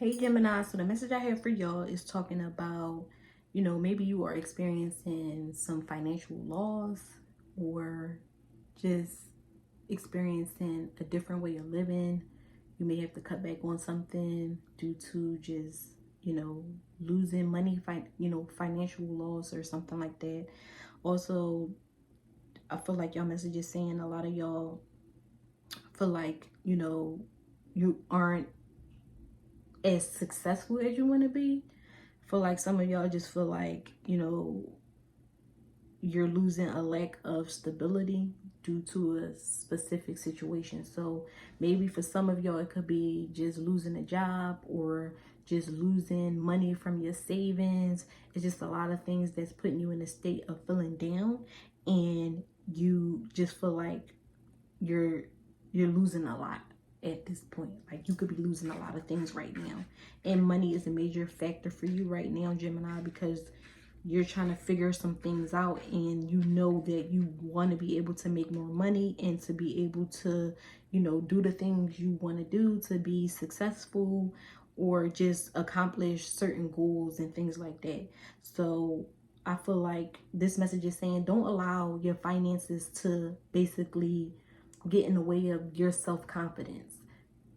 Hey Gemini, so the message I have for y'all is talking about, maybe you are experiencing some financial loss or just experiencing a different way of living. You may have to cut back on something due to just, losing money, financial loss or something like that. Also, I feel like y'all message is saying a lot of y'all feel like, you aren't as successful as you want to be. Feel like some of y'all just feel like, you're losing a lack of stability due to a specific situation. So maybe for some of y'all, it could be just losing a job or just losing money from your savings. It's just a lot of things that's putting you in a state of feeling down, and you just feel like you're losing a lot at this point. Like you could be losing a lot of things right now, and money is a major factor for you right now, Gemini, because you're trying to figure some things out, and you know that you want to be able to make more money and to be able to, do the things you want to do to be successful or just accomplish certain goals and things like that. So I feel like this message is saying don't allow your finances to basically get in the way of your self-confidence.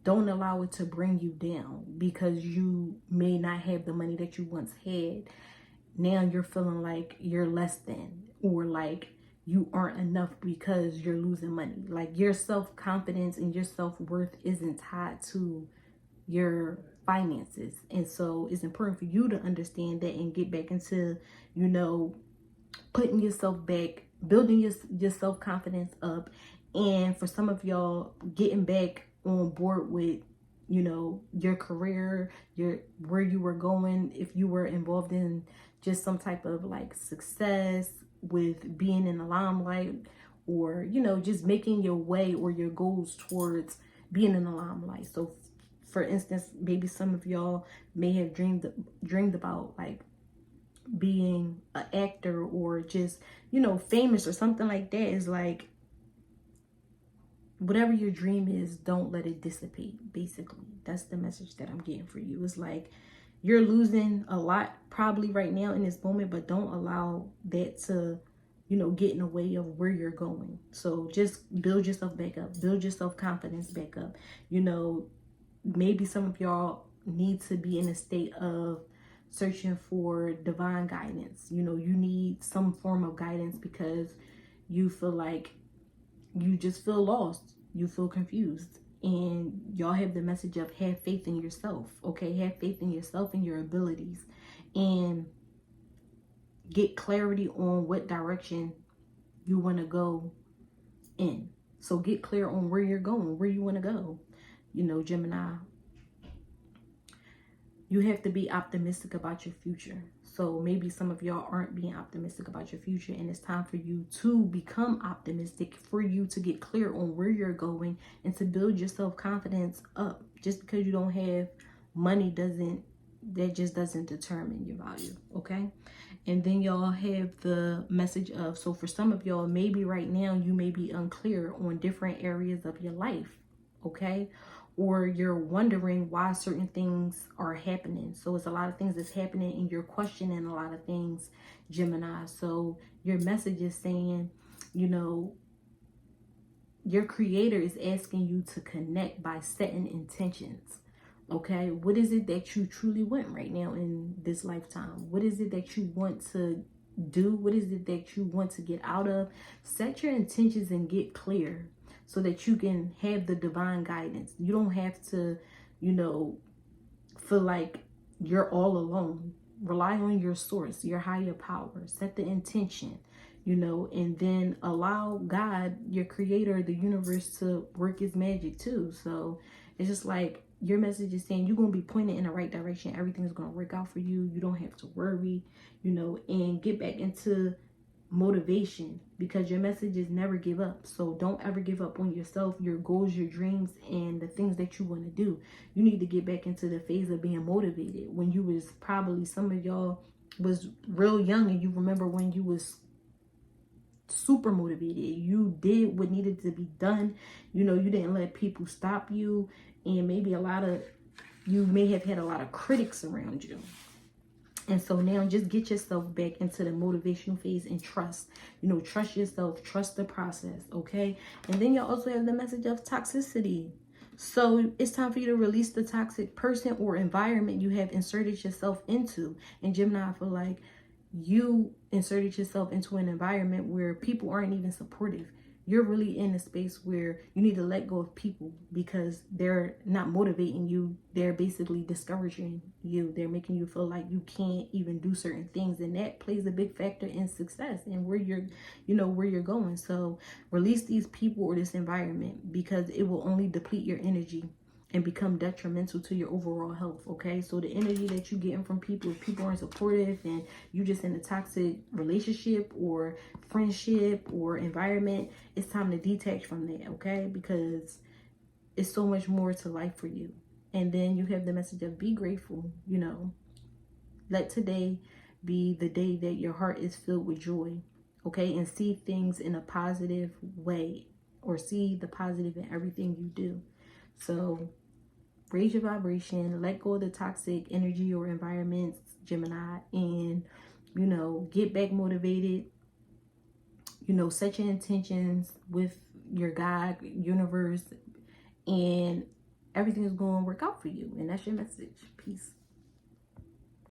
Don't allow it to bring you down because you may not have the money that you once had. Now you're feeling like you're less than, or like you aren't enough because you're losing money. Like your self-confidence and your self-worth isn't tied to your finances. And so it's important for you to understand that and get back into, putting yourself back, building your self-confidence up. And for some of y'all, getting back on board with, your career, your where you were going, if you were involved in just some type of like success with being in the limelight, or just making your way or your goals towards being in the limelight. So for instance, maybe some of y'all may have dreamed about like being an actor or just, famous or something like that. Is like whatever your dream is, don't let it dissipate. Basically, that's the message that I'm getting for you. It's like you're losing a lot probably right now in this moment, but don't allow that to, get in the way of where you're going. So just build yourself back up, build your self-confidence back up. Maybe some of y'all need to be in a state of searching for divine guidance. You need some form of guidance because you feel like you just feel lost, you feel confused, and y'all have the message of have faith in yourself. Okay, have faith in yourself and your abilities, and get clarity on what direction you want to go in. So get clear on where you're going, where you want to go. Gemini, you have to be optimistic about your future. So maybe some of y'all aren't being optimistic about your future, and it's time for you to become optimistic, for you to get clear on where you're going and to build your self-confidence up. Just because you don't have money just doesn't determine your value. Okay. And then y'all have the message of, so for some of y'all, maybe right now you may be unclear on different areas of your life. Okay. Or you're wondering why certain things are happening. So it's a lot of things that's happening and you're questioning a lot of things, Gemini. So your message is saying, your creator is asking you to connect by setting intentions. Okay, what is it that you truly want right now in this lifetime? What is it that you want to do? What is it that you want to get out of? Set your intentions and get clear so that you can have the divine guidance. You don't have to, feel like you're all alone. Rely on your source, your higher power. Set the intention, and then allow God, your creator, the universe, to work his magic too. So it's just like your message is saying you're going to be pointed in the right direction. Everything's going to work out for you. You don't have to worry, and get back into motivation, because your message is never give up. So don't ever give up on yourself, your goals, your dreams, and the things that you want to do. You need to get back into the phase of being motivated. When you was probably, some of y'all was real young, and you remember when you was super motivated. You did what needed to be done. You didn't let people stop you. And maybe a lot of you may have had a lot of critics around you. And so now just get yourself back into the motivational phase and trust. Trust yourself, trust the process, okay? And then you also have the message of toxicity. So it's time for you to release the toxic person or environment you have inserted yourself into. And Gemini, I feel like you inserted yourself into an environment where people aren't even supportive. You're really in a space where you need to let go of people because they're not motivating you. They're basically discouraging you. They're making you feel like you can't even do certain things. And that plays a big factor in success and where you're going. So release these people or this environment because it will only deplete your energy and become detrimental to your overall health, okay? So the energy that you're getting from people, if people aren't supportive and you just in a toxic relationship or friendship or environment, it's time to detach from that, okay? Because it's so much more to life for you. And then you have the message of be grateful, Let today be the day that your heart is filled with joy, okay? And see things in a positive way or see the positive in everything you do. So raise your vibration, let go of the toxic energy or environments, Gemini, and, get back motivated. Set your intentions with your God, universe, and everything is going to work out for you. And that's your message. Peace.